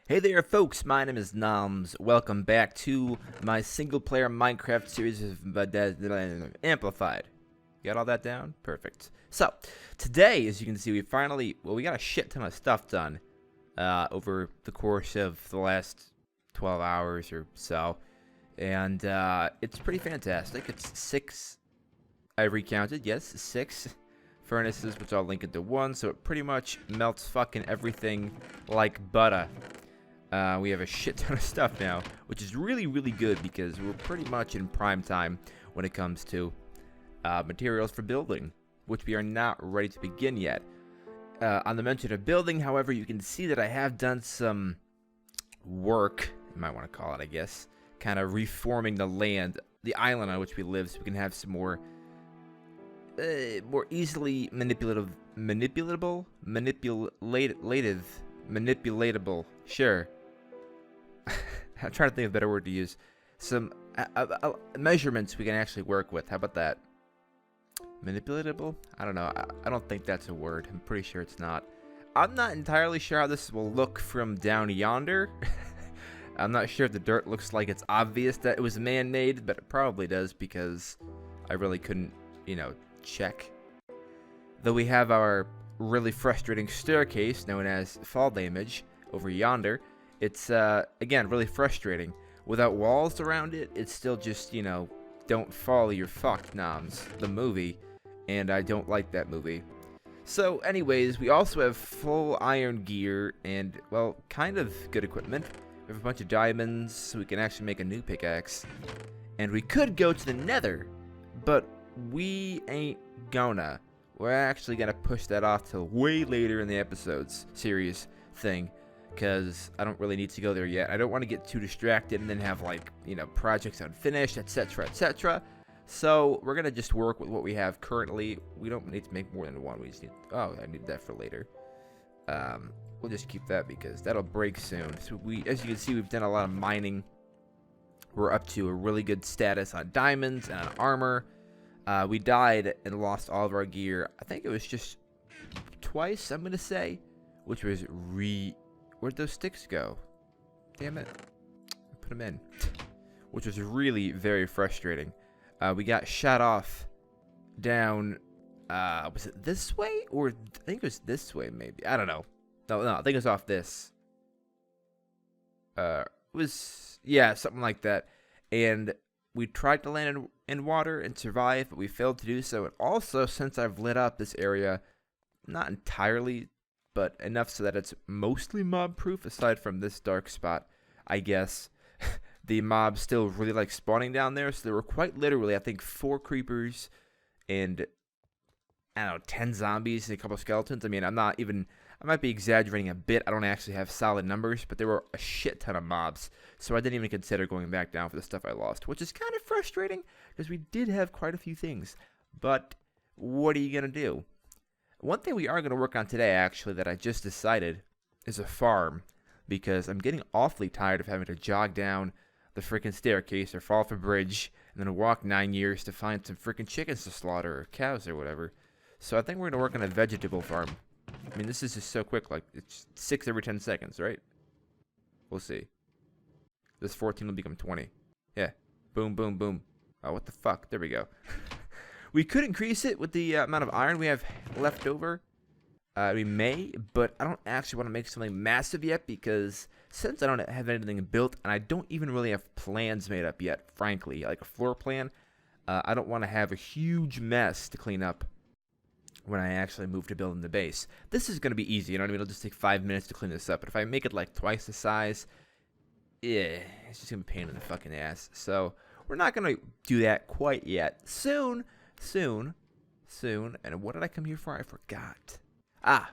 Hey there, folks. My name is Noms. Welcome back to my single-player Minecraft series of Amplified. You got all that down? Perfect. So, today, as you can see, we got a shit ton of stuff done over the course of the last 12 hours or so. And it's pretty fantastic. It's 6, I recounted, yes, 6 furnaces, which I'll link into one, so it pretty much melts fucking everything like butter. We have a shit ton of stuff now, which is really, really good because we're pretty much in prime time when it comes to materials for building, which we are not ready to begin yet. On the mention of building, however, you can see that I have done some work, you might want to call it, I guess, kind of reforming the land, the island on which we live, so we can have some more easily manipulatable, sure. I'm trying to think of a better word to use. Some measurements we can actually work with. How about that? Manipulatable? I don't know. I don't think that's a word. I'm pretty sure it's not. I'm not entirely sure how this will look from down yonder. I'm not sure if the dirt looks like it's obvious that it was man-made, but it probably does because I really couldn't, check. Though we have our really frustrating staircase known as fall damage over yonder. It's, again, really frustrating. Without walls around it, it's still just, don't fall, you're fucked, Noms, the movie. And I don't like that movie. So, anyways, we also have full iron gear and, well, kind of good equipment. We have a bunch of diamonds, so we can actually make a new pickaxe. And we could go to the nether, but we ain't gonna. We're actually gonna push that off till way later in the episode's series thing. Because I don't really need to go there yet. I don't want to get too distracted and then have, projects unfinished, etc., etc. So, we're going to just work with what we have currently. We don't need to make more than one. We just need... Oh, I need that for later. We'll just keep that because that'll break soon. So, as you can see, we've done a lot of mining. We're up to a really good status on diamonds and on armor. We died and lost all of our gear. I think it was just twice, I'm going to say. Which was Where'd those sticks go? Damn it. Put them in. Which was really very frustrating. We got shot off down, was it this way? Or, I think it was this way, maybe. I don't know. No, I think it was off this. It was, yeah, something like that. And we tried to land in water and survive, but we failed to do so. And also, since I've lit up this area, not entirely, but enough so that it's mostly mob-proof, aside from this dark spot, I guess. The mobs still really like spawning down there, so there were quite literally, I think, 4 creepers and, 10 zombies and a couple skeletons. I mean, I might be exaggerating a bit. I don't actually have solid numbers, but there were a shit ton of mobs, so I didn't even consider going back down for the stuff I lost, which is kind of frustrating, because we did have quite a few things. But what are you going to do? One thing we are going to work on today, actually, that I just decided is a farm, because I'm getting awfully tired of having to jog down the freaking staircase or fall off a bridge and then walk 9 years to find some freaking chickens to slaughter or cows or whatever. So I think we're going to work on a vegetable farm. I mean, this is just so quick, like, it's 6 every 10 seconds, right? We'll see. This 14 will become 20. Yeah. Boom, boom, boom. Oh, what the fuck? There we go. We could increase it with the amount of iron we have left over. We may, but I don't actually want to make something massive yet because since I don't have anything built and I don't even really have plans made up yet, frankly, like a floor plan, I don't want to have a huge mess to clean up when I actually move to building the base. This is going to be easy, you know what I mean? It'll just take 5 minutes to clean this up, but if I make it like twice the size, yeah, it's just going to be a pain in the fucking ass. So we're not going to do that quite yet. Soon. And what did I come here for? I forgot.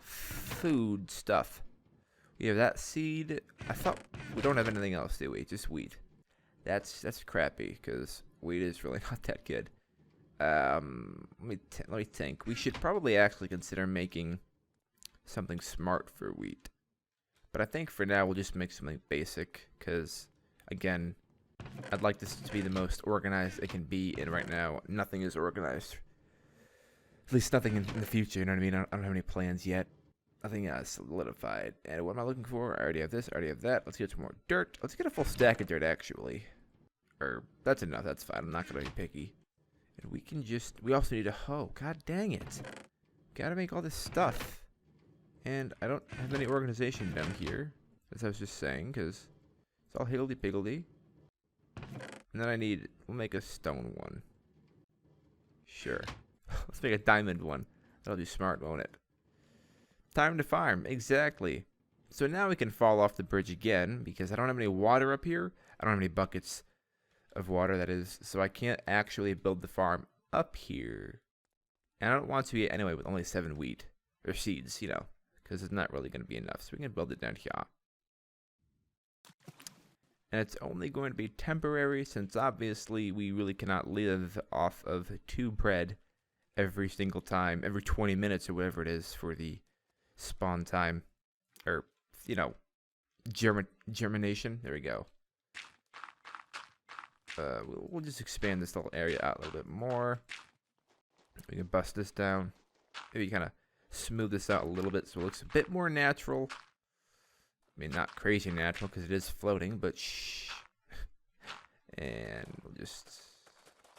Food stuff. We have that seed. I thought we don't have anything else, do we? Just wheat. That's crappy because wheat is really not that good. Let me think. We should probably actually consider making something smart for wheat. But I think for now we'll just make something basic because, again, I'd like this to be the most organized it can be, and right now, nothing is organized. At least nothing in the future, you know what I mean? I don't have any plans yet. Nothing solidified. And what am I looking for? I already have this. I already have that. Let's get some more dirt. Let's get a full stack of dirt, actually. Or, that's enough. That's fine. I'm not going to be picky. And we can just... We also need a hoe. God dang it. Gotta make all this stuff. And I don't have any organization down here, as I was just saying, because it's all higgledy-piggledy. And then I need... We'll make a stone one. Sure. Let's make a diamond one. That'll be smart, won't it? Time to farm. Exactly. So now we can fall off the bridge again, because I don't have any water up here. I don't have any buckets of water, that is. So I can't actually build the farm up here. And I don't want to be anyway with only 7 wheat. Or seeds, you know. Because it's not really going to be enough. So we can build it down here. And it's only going to be temporary, since obviously we really cannot live off of 2 bread every single time, every 20 minutes or whatever it is for the spawn time. Or, you know, germination. There we go. We'll just expand this little area out a little bit more. We can bust this down. Maybe kind of smooth this out a little bit so it looks a bit more natural. I mean, not crazy natural because it is floating, but shh. And we'll just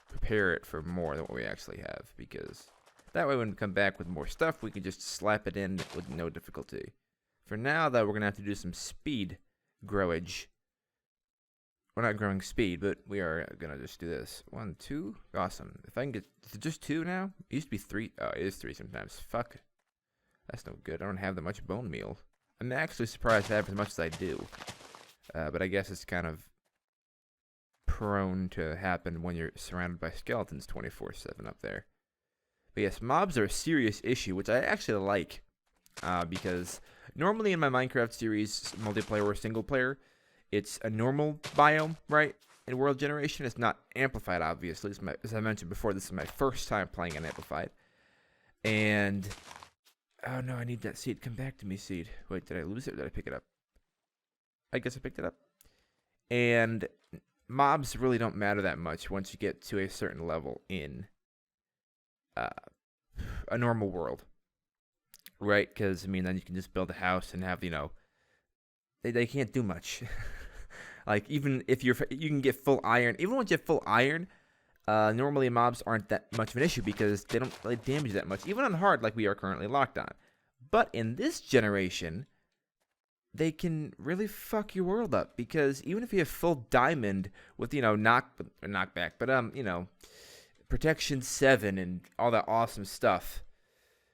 prepare it for more than what we actually have, because that way when we come back with more stuff, we can just slap it in with no difficulty. For now, though, we're going to have to do some speed growage. We're not growing speed, but we are going to just do this. 1, 2. Awesome. If I can get... Is it just 2 now? It used to be 3. Oh, it is 3 sometimes. Fuck. That's no good. I don't have that much bone meal. I'm actually surprised I have as much as I do. But I guess it's kind of prone to happen when you're surrounded by skeletons 24/7 up there. But yes, mobs are a serious issue, which I actually like. Because normally in my Minecraft series, multiplayer or single player, it's a normal biome, right? In world generation, it's not amplified, obviously. As I mentioned before, this is my first time playing an amplified. And... Oh no, I need that seed. Come back to me, seed. Wait, did I lose it or did I pick it up? I guess I picked it up. And mobs really don't matter that much once you get to a certain level in a normal world. Right? Because, I mean, then you can just build a house and have, you know... They can't do much. Like, even if you can get full iron. Even once you have full iron... normally mobs aren't that much of an issue because they don't really damage that much, even on hard like we are currently locked on. But in this generation, they can really fuck your world up, because even if you have full diamond with, you know, knockback, but you know, protection 7 and all that awesome stuff.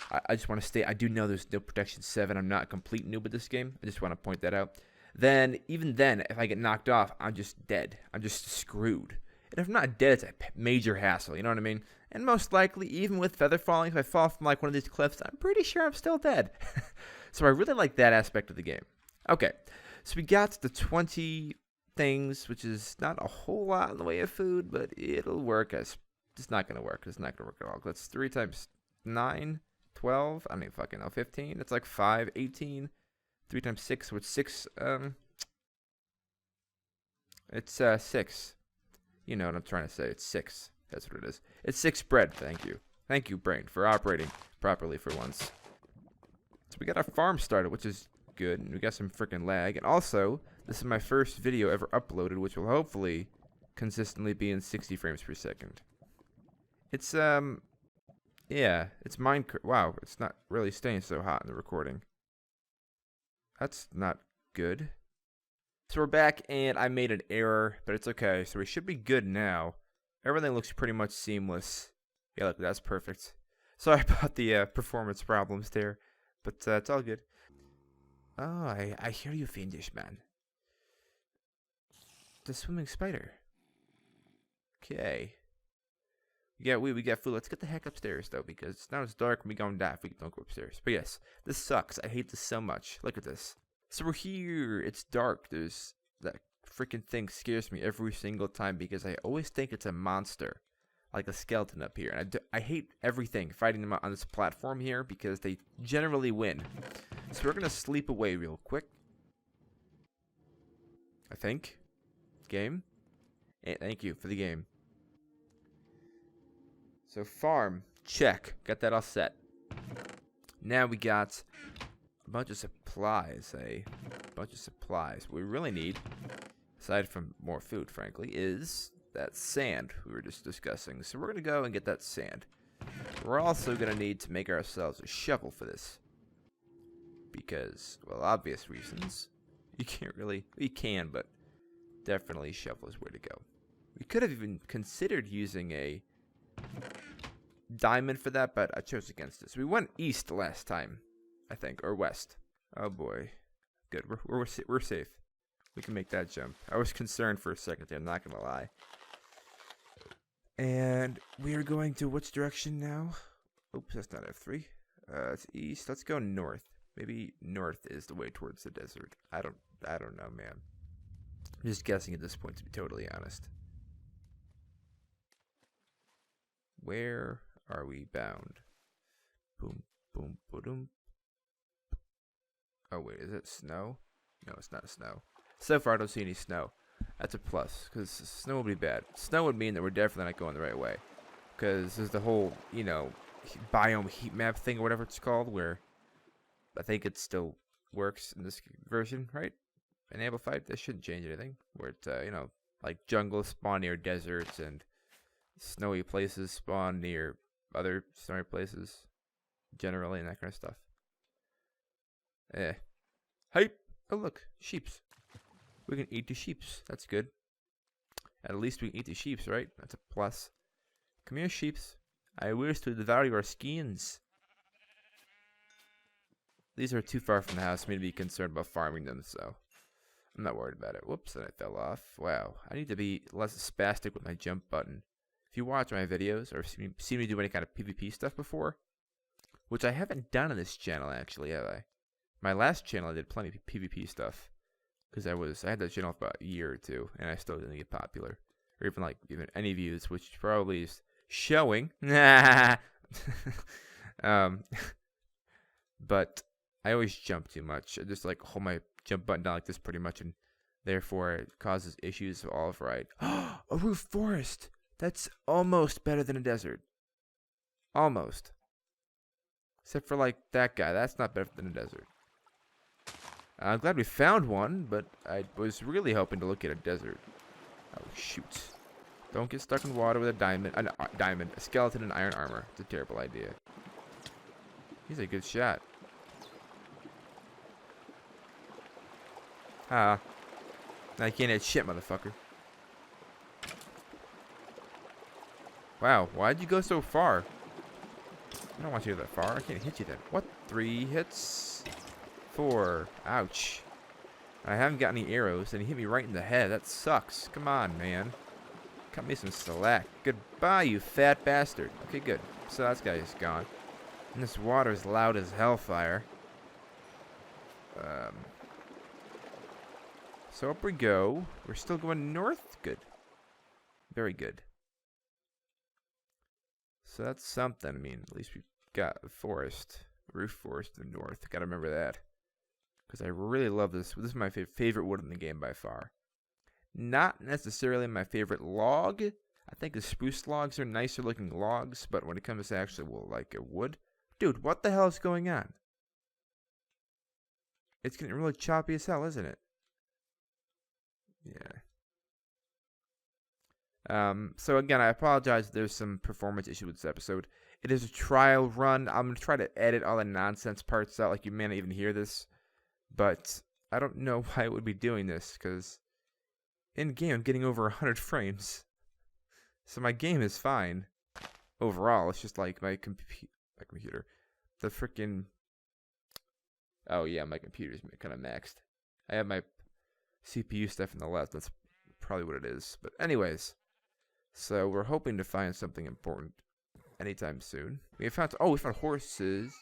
I just want to state, I do know there's no protection 7. I'm not a complete noob at this game. I just want to point that out. Then, even then, if I get knocked off, I'm just dead. I'm just screwed. And if I'm not dead, it's a major hassle, you know what I mean? And most likely, even with feather falling, if I fall from like one of these cliffs, I'm pretty sure I'm still dead. So I really like that aspect of the game. Okay, so we got the 20 things, which is not a whole lot in the way of food, but it'll work. It's not going to work. It's not going to work at all. That's 3 times 9, 12. I don't even fucking know. 15. It's like 5, 18. 3 times 6, so it's 6. It's 6. You know what I'm trying to say. It's 6. That's what it is. It's 6 bread. Thank you. Thank you, brain, for operating properly for once. So we got our farm started, which is good. And we got some freaking lag. And also, this is my first video ever uploaded, which will hopefully consistently be in 60 frames per second. It's, yeah, it's Minecraft. Wow, it's not really staying so hot in the recording. That's not good. So we're back, and I made an error, but it's okay. So we should be good now. Everything looks pretty much seamless. Yeah, look, that's perfect. Sorry about the performance problems there, but it's all good. Oh, I hear you, fiendish man. The swimming spider. Okay. Yeah, we got food. Let's get the heck upstairs, though, because now it's dark and we're going to die if we don't go upstairs. But yes, this sucks. I hate this so much. Look at this. So we're here. It's dark. There's that freaking thing scares me every single time because I always think it's a monster, like a skeleton up here. And I hate everything fighting them on this platform here because they generally win. So we're going to sleep away real quick. I think. Game. Hey, thank you for the game. So farm. Check. Got that all set. Now we got bunch of supplies, A bunch of supplies. What we really need, aside from more food, frankly, is that sand we were just discussing. So we're going to go and get that sand. We're also going to need to make ourselves a shovel for this. Because, well, obvious reasons. You can't really, you can, but definitely shovel is where to go. We could have even considered using a diamond for that, but I chose against it. So we went east last time, I think, or west. Oh boy. Good, we're safe. We can make that jump. I was concerned for a second there, I'm not going to lie. And we are going to which direction now? Oops, that's not F3. It's east. Let's go north. Maybe north is the way towards the desert. I don't know, man. I'm just guessing at this point, to be totally honest. Where are we bound? Boom, boom, boom. Oh wait, is it snow? No, it's not snow. So far, I don't see any snow. That's a plus, because snow would be bad. Snow would mean that we're definitely not going the right way. Because there's the whole, you know, biome heat map thing or whatever it's called, where I think it still works in this version, right? In Amplified, that shouldn't change anything. Where it's, you know, like jungles spawn near deserts and snowy places spawn near other snowy places, generally, and that kind of stuff. Hype! Oh look, sheeps. We can eat the sheeps. That's good. At least we can eat the sheeps, right? That's a plus. Come here, sheeps. I wish to devour your skins. These are too far from the house for me to be concerned about farming them, so I'm not worried about it. Whoops, and I fell off. Wow, I need to be less spastic with my jump button. If you watch my videos or seen me do any kind of PvP stuff before, which I haven't done on this channel actually, have I? My last channel I did plenty of PvP stuff. Because I had that channel for about a year or two, and I still didn't get popular. Or even any views, which probably is showing. But I always jump too much. I just like hold my jump button down like this pretty much, and therefore it causes issues of all of right. A roof forest! That's almost better than a desert. Almost. Except for like that guy. That's not better than a desert. I'm glad we found one, but I was really hoping to look at a desert. Oh, shoot. Don't get stuck in water with a diamond. A skeleton in iron armor. It's a terrible idea. He's a good shot. Now you can't hit shit, motherfucker. Wow, why'd you go so far? I don't want you to go that far. I can't hit you then. What? 3 hits? 4. Ouch. I haven't got any arrows, and he hit me right in the head. That sucks. Come on, man. Cut me some slack. Goodbye, you fat bastard. Okay, good. So that guy is gone. And this water is loud as hellfire. So up we go. We're still going north? Good. Very good. So that's something. I mean, at least we've got a forest. Roof forest in the north. Gotta remember that. Because I really love this. This is my favorite wood in the game by far. Not necessarily my favorite log. I think the spruce logs are nicer looking logs. But when it comes to actually, well, like a wood. Dude, what the hell is going on? It's getting really choppy as hell, isn't it? Yeah. So again, I apologize if there's some performance issue with this episode. It is a trial run. I'm going to try to edit all the nonsense parts out, like you may not even hear this. But I don't know why it would be doing this, because in-game I'm getting over 100 frames. So my game is fine. Overall, it's just like my computer. The freaking... Oh yeah, my computer's kind of maxed. I have my CPU stuff in the left. That's probably what it is. But anyways, so we're hoping to find something important anytime soon. We found horses.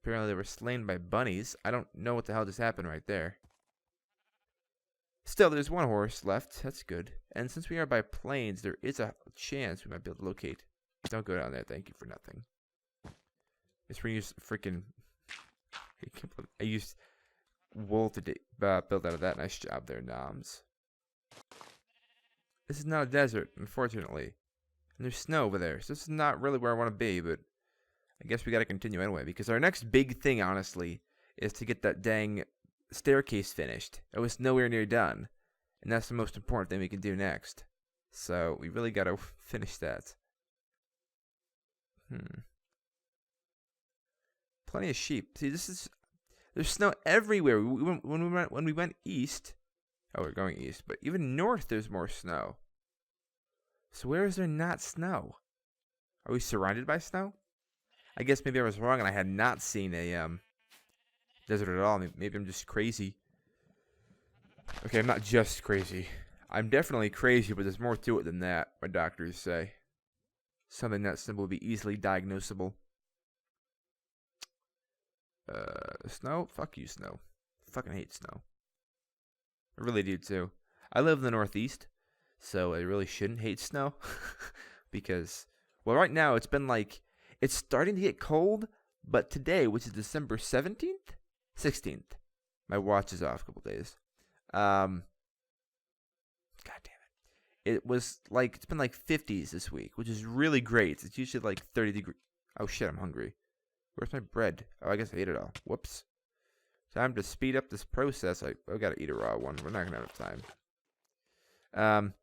Apparently they were slain by bunnies. I don't know what the hell just happened right there. Still, there's one horse left. That's good. And since we are by plains, there is a chance we might be able to locate. Don't go down there. Thank you for nothing. It's reused freaking... I used wool to build out of that. Nice job there, Noms. This is not a desert, unfortunately. And there's snow over there, so this is not really where I want to be, but I guess we got to continue anyway, because our next big thing, honestly, is to get that dang staircase finished. It was nowhere near done, and that's the most important thing we can do next. So we really got to finish that. Plenty of sheep. See, there's snow everywhere. When we went east. Oh, we're going east, but even north, there's more snow. So where is there not snow? Are we surrounded by snow? I guess maybe I was wrong and I had not seen a desert at all. Maybe I'm just crazy. Okay, I'm not just crazy. I'm definitely crazy, but there's more to it than that, my doctors say. Something that simple would be easily diagnosable. Snow? Fuck you, snow. Fucking hate snow. I really do, too. I live in the Northeast, so I really shouldn't hate snow. Because, well, right now it's been like, it's starting to get cold, but today, which is December 17th? 16th. My watch is off a couple days. God damn it. It was like, it's been like 50s this week, which is really great. It's usually like 30 degrees. Oh shit, I'm hungry. Where's my bread? Oh, I guess I ate it all. Whoops. Time to speed up this process. I gotta eat a raw one. We're not gonna have enough time.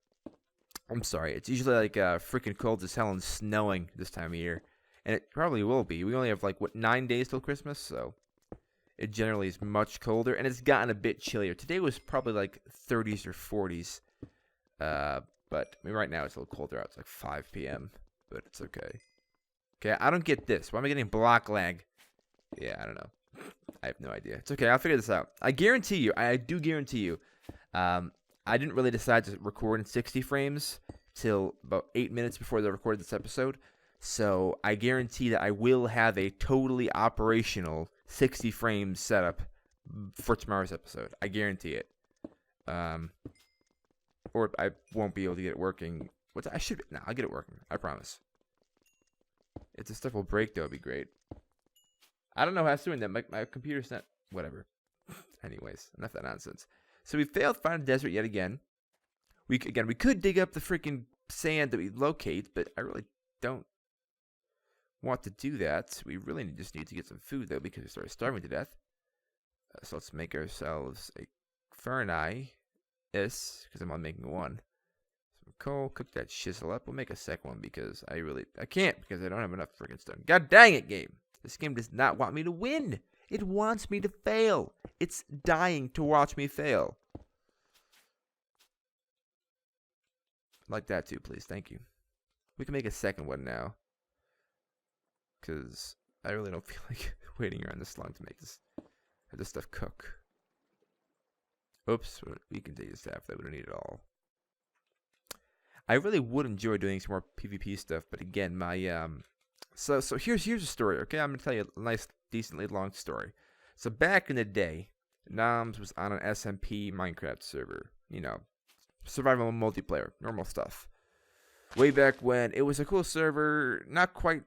I'm sorry. It's usually like freaking cold as hell and snowing this time of year. And it probably will be. We only have like, 9 days till Christmas? So it generally is much colder. And it's gotten a bit chillier. Today was probably like 30s or 40s. But I mean, right now it's a little colder out. It's like 5 p.m. But it's okay. Okay, I don't get this. Why am I getting block lag? Yeah, I don't know. I have no idea. It's okay. I'll figure this out. I guarantee you. I do guarantee you. I didn't really decide to record in 60 frames till about 8 minutes before I recorded this episode. So I guarantee that I will have a totally operational 60 frames setup for tomorrow's episode. I guarantee it. Or I won't be able to get it working. I'll get it working. I promise. If this stuff will break, though, it'd be great. I don't know how it's doing that. My computer's not... Whatever. Anyways, enough of that nonsense. So we failed to find a desert yet again. We could dig up the freaking sand that we locate, but I really don't want to do that. We really just need to get some food, though, because we started starving to death. So let's make ourselves a furnace, because I'm only making one. Some coal, cook that shizzle up. We'll make a second one because I can't, because I don't have enough freaking stone. God dang it, game. This game does not want me to win. It wants me to fail. It's dying to watch me fail. Like that too, please. Thank you. We can make a second one now. Because I really don't feel like waiting around this long to make this stuff cook. Oops. We can take this half. That we don't need it all. I really would enjoy doing some more PvP stuff. But again, my... So here's a story, okay? I'm going to tell you a nice, decently long story. So back in the day, Noms was on an SMP Minecraft server. You know, survival multiplayer, normal stuff. Way back when, it was a cool server, not quite,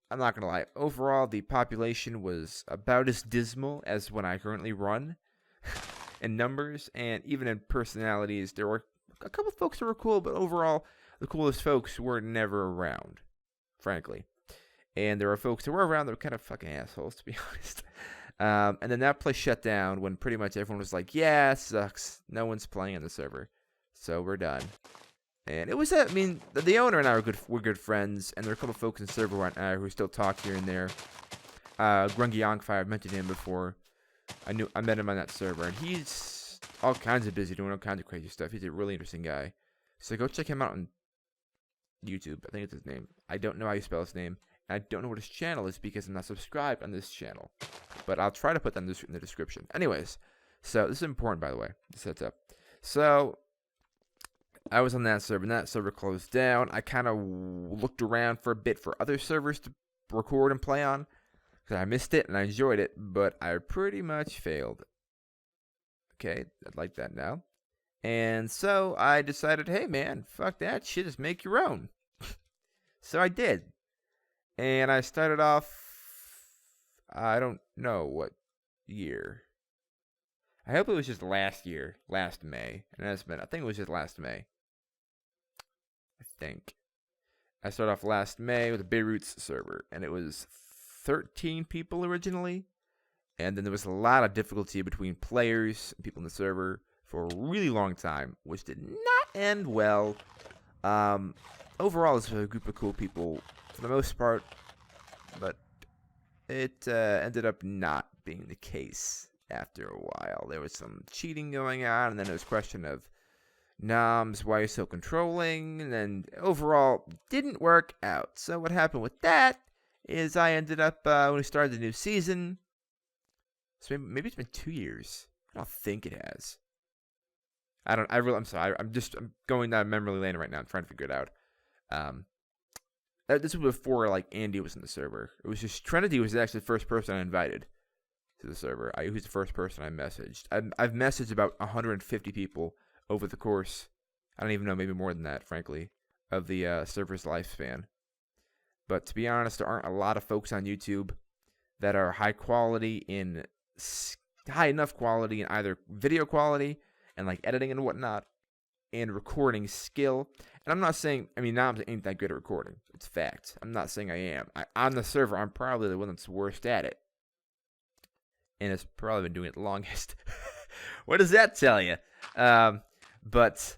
I'm not going to lie. Overall, the population was about as dismal as when I currently run in numbers, and even in personalities. There were a couple folks that were cool, but overall, the coolest folks were never around, frankly. And there were folks that were around that were kind of fucking assholes, to be honest. And then that place shut down when pretty much everyone was like, yeah, it sucks. No one's playing on the server. So we're done. And it was, the owner and I were good friends. And there were a couple folks in the server who still talk here and there. Grungy Youngfire, I've mentioned him before. I met him on that server. And he's all kinds of busy doing all kinds of crazy stuff. He's a really interesting guy. So go check him out on YouTube. I think it's his name. I don't know how you spell his name. I don't know what his channel is because I'm not subscribed on this channel. But I'll try to put that in the description. Anyways, so this is important, by the way, the setup. So I was on that server, and that server closed down. I kind of looked around for a bit for other servers to record and play on. Because I missed it, and I enjoyed it, but I pretty much failed. Okay, I'd like that now. And so I decided, hey, man, fuck that shit, just make your own. So I did. And I started off, I don't know what year. I hope it was just last May. And I think it was just last May. I think. I started off last May with a Beirut's server. And it was 13 people originally. And then there was a lot of difficulty between players and people in the server for a really long time, which did not end well. Overall, it's a group of cool people for the most part, but it ended up not being the case after a while. There was some cheating going on, and then there was a question of Noms, why are you so controlling? And then overall, didn't work out. So what happened with that is I ended up, when we started the new season, so maybe it's been 2 years. I don't think it has. I'm sorry. I'm going down memory lane right now. I'm trying to figure it out. This was before, like, Andy was in the server. It was just, Trinity was actually the first person I invited to the server. He was the first person I messaged. I've messaged about 150 people over the course, I don't even know, maybe more than that, frankly, of the server's lifespan. But to be honest, there aren't a lot of folks on YouTube that are high enough quality in either video quality and like editing and whatnot, and recording skill. And I'm not saying, Noms ain't that good at recording. It's fact. I'm not saying I am. On the server, I'm probably the one that's worst at it. And it's probably been doing it the longest. What does that tell you? But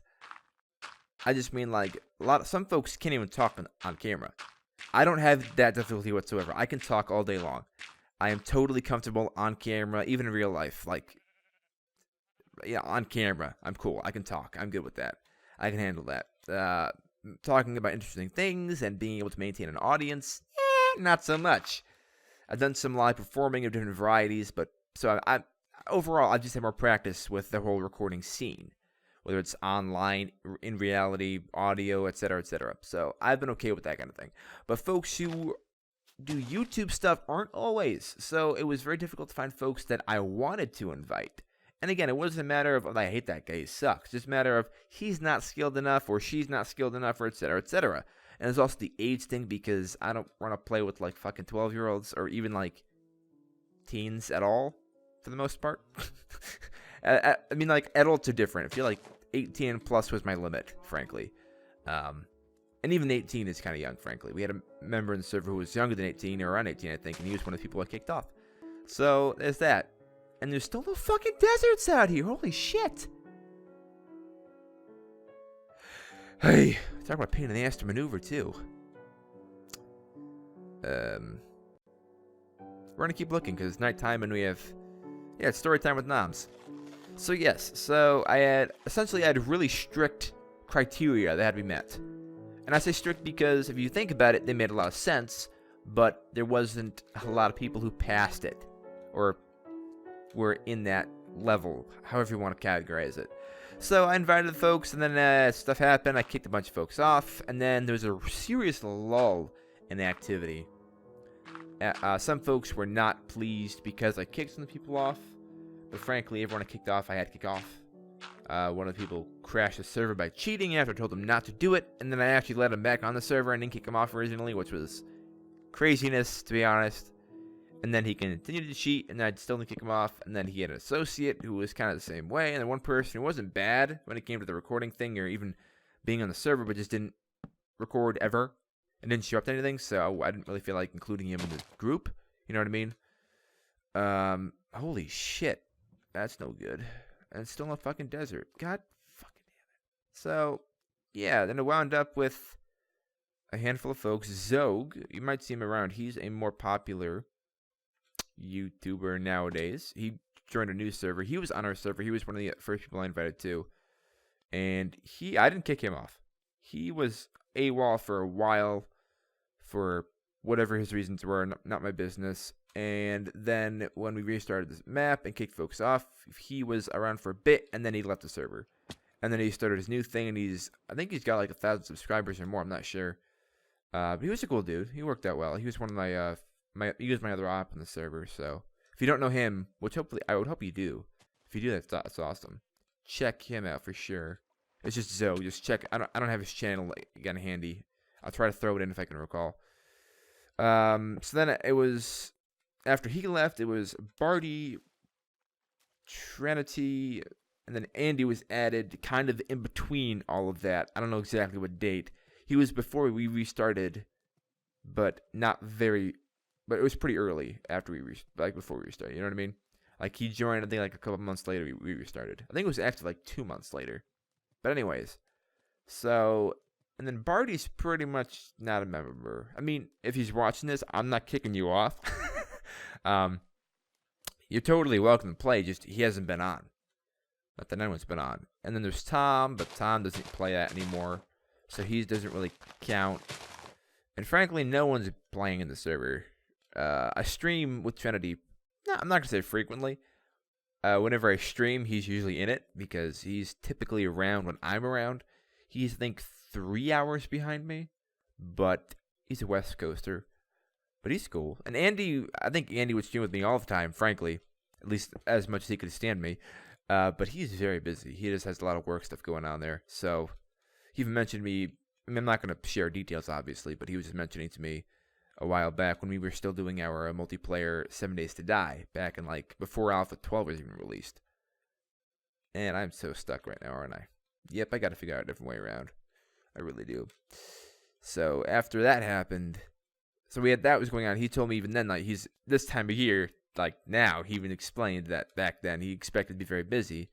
I just mean, like, some folks can't even talk on camera. I don't have that difficulty whatsoever. I can talk all day long. I am totally comfortable on camera, even in real life. Like, yeah, on camera, I'm cool. I can talk. I'm good with that. I can handle that. Talking about interesting things and being able to maintain an audience, not so much. I've done some live performing of different varieties, but so overall, I just have more practice with the whole recording scene, whether it's online, in reality, audio, etc., etc. So I've been okay with that kind of thing. But folks who do YouTube stuff aren't always. So it was very difficult to find folks that I wanted to invite. And again, it wasn't a matter of, I hate that guy, he sucks. It's just a matter of he's not skilled enough or she's not skilled enough or etc., etc. And there's also the age thing, because I don't want to play with like fucking 12-year-olds or even like teens at all, for the most part. Like adults are different. I feel like 18 plus was my limit, frankly. And even 18 is kind of young, frankly. We had a member in the server who was younger than 18, or around 18, I think, and he was one of the people I kicked off. So there's that. And there's still no fucking deserts out here. Holy shit. Hey, talk about a pain in the ass to maneuver, too. We're going to keep looking, because it's nighttime and we have... Yeah, it's story time with Noms. So yes, I had really strict criteria that had to be met. And I say strict because if you think about it, they made a lot of sense, but there wasn't a lot of people who passed it, or were in that level, however you want to categorize it. So I invited the folks, and then stuff happened. I kicked a bunch of folks off, and then there was a serious lull in the activity. Some folks were not pleased because I kicked some people off, but frankly, everyone I kicked off, I had to kick off. One of the people crashed the server by cheating after I told him not to do it, and then I actually let him back on the server and didn't kick him off originally, which was craziness, to be honest. And then he continued to cheat, and I still didn't kick him off. And then he had an associate who was kind of the same way. And then one person who wasn't bad when it came to the recording thing or even being on the server, but just didn't record ever and didn't show up to anything. So I didn't really feel like including him in the group. You know what I mean? Holy shit. That's no good. And it's still in a fucking desert. God fucking damn it. So, yeah, then it wound up with a handful of folks. Zog, you might see him around. He's a more popular YouTuber nowadays. He joined a new server. He was on our server. He was one of the first people I invited to. And I didn't kick him off. He was AWOL for a while for whatever his reasons were, not my business. And then when we restarted this map and kicked folks off, he was around for a bit, and then he left the server. And then he started his new thing, and I think he's got like 1,000 subscribers or more. I'm not sure. But he was a cool dude. He worked out well. He was one of he was my other op on the server. So if you don't know him, which hopefully I would hope you do. If you do, that's awesome. Check him out for sure. It's just Zoe. Just check. I don't have his channel again handy. I'll try to throw it in if I can recall. So then it was after he left. It was Barty, Trinity, and then Andy was added, kind of in between all of that. I don't know exactly what date. He was before we restarted, but not very but it was pretty early after like before we restarted. You know what I mean? Like he joined, I think like a couple months later we restarted. I think it was actually like 2 months later. But anyways, so and then Barty's pretty much not a member. I mean, if he's watching this, I'm not kicking you off. You're totally welcome to play. Just he hasn't been on. Not that anyone's been on. And then there's Tom, but Tom doesn't play that anymore, so he doesn't really count. And frankly, no one's playing in the server. I stream with Trinity. No, I'm not gonna say frequently. Whenever I stream, he's usually in it because he's typically around when I'm around. He's, I think, 3 hours behind me, but he's a West Coaster. But he's cool. And Andy, I think Andy would stream with me all the time, frankly, at least as much as he could stand me. But he's very busy. He just has a lot of work stuff going on there. So he even mentioned me. I mean, I'm not going to share details, obviously, but he was just mentioning to me a while back when we were still doing our multiplayer 7 Days to Die, back in like before Alpha 12 was even released. And I'm so stuck right now, aren't I? Yep, I got to figure out a different way around. I really do. So after that happened, so we had that was going on. He told me even then, like he's this time of year, like now, he even explained that back then he expected to be very busy.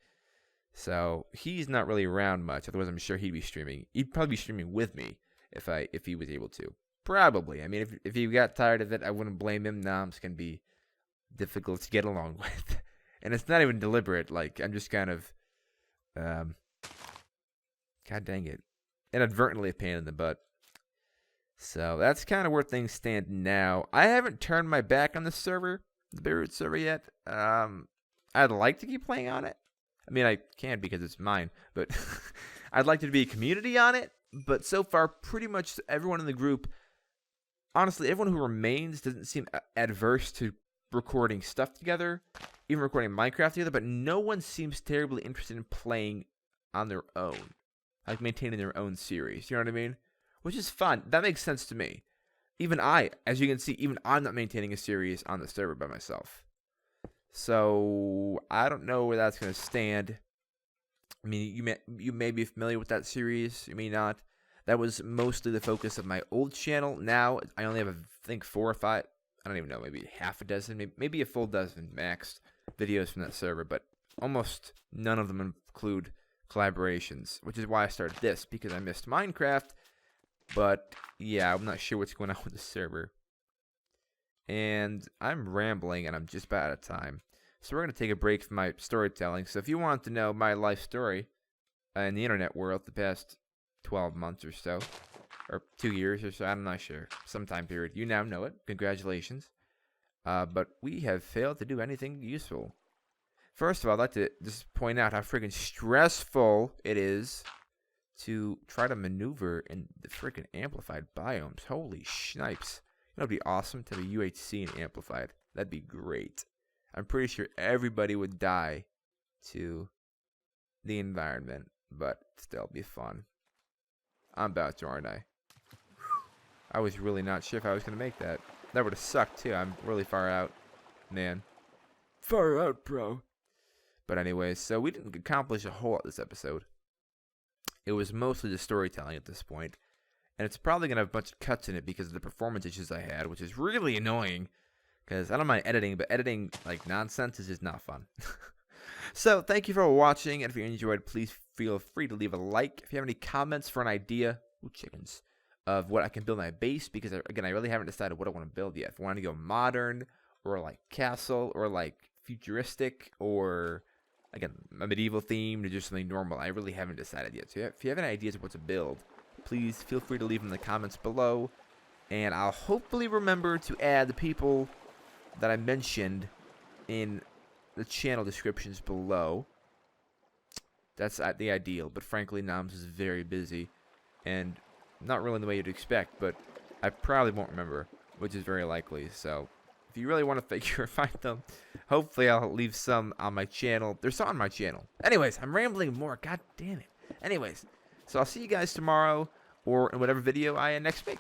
So he's not really around much. Otherwise, I'm sure he'd be streaming. He'd probably be streaming with me if he was able to. Probably. I mean, if he got tired of it, I wouldn't blame him. Noms can be difficult to get along with, and it's not even deliberate. Like I'm just kind of, God dang it, inadvertently a pain in the butt. So that's kind of where things stand now. I haven't turned my back on the server, the Beirut server yet. I'd like to keep playing on it. I mean, I can because it's mine, but I'd like there to be a community on it. But so far, pretty much everyone in the group, honestly, everyone who remains doesn't seem adverse to recording stuff together, even recording Minecraft together, but no one seems terribly interested in playing on their own, like maintaining their own series. You know what I mean? Which is fun. That makes sense to me. Even I, as you can see, even I'm not maintaining a series on the server by myself. So I don't know where that's going to stand. I mean, you may be familiar with that series. You may not. That was mostly the focus of my old channel. Now I only have, I think, 4 or 5. I don't even know. Maybe half a dozen, maybe a full dozen max videos from that server. But almost none of them include collaborations, which is why I started this, because I missed Minecraft. But yeah, I'm not sure what's going on with the server. And I'm rambling, and I'm just about out of time. So we're going to take a break from my storytelling. So if you want to know my life story in the internet world the past 12 months or so, or 2 years or so, I'm not sure, some time period, you now know it. Congratulations. But we have failed to do anything useful. First of all, I'd like to just point out how freaking stressful it is to try to maneuver in the freaking amplified biomes. Holy snipes. That would be awesome to have a UHC and amplified. That'd be great. I'm pretty sure everybody would die to the environment, but still it'd be fun. I'm about to, aren't I? I was really not sure if I was going to make that. That would have sucked, too. I'm really far out. Man. Far out, bro. But anyways, so we didn't accomplish a whole lot this episode. It was mostly the storytelling at this point. And it's probably going to have a bunch of cuts in it because of the performance issues I had, which is really annoying. Because I don't mind editing, but editing like nonsense is just not fun. So, thank you for watching. And if you enjoyed, please feel free to leave a like. If you have any comments for an idea, chickens, of what I can build my base. Because, again, I really haven't decided what I want to build yet. If I want to go modern, or like castle, or like futuristic, or again, a medieval theme, or just something normal. I really haven't decided yet. So, if you have any ideas of what to build, please feel free to leave them in the comments below. And I'll hopefully remember to add the people that I mentioned in the channel descriptions below. That's the ideal. But frankly, Noms is very busy. And not really in the way you'd expect. But I probably won't remember, which is very likely. So if you really want to find them, hopefully I'll leave some on my channel. There's some on my channel. Anyways, I'm rambling more. God damn it. Anyways, so I'll see you guys tomorrow, or in whatever video I next make.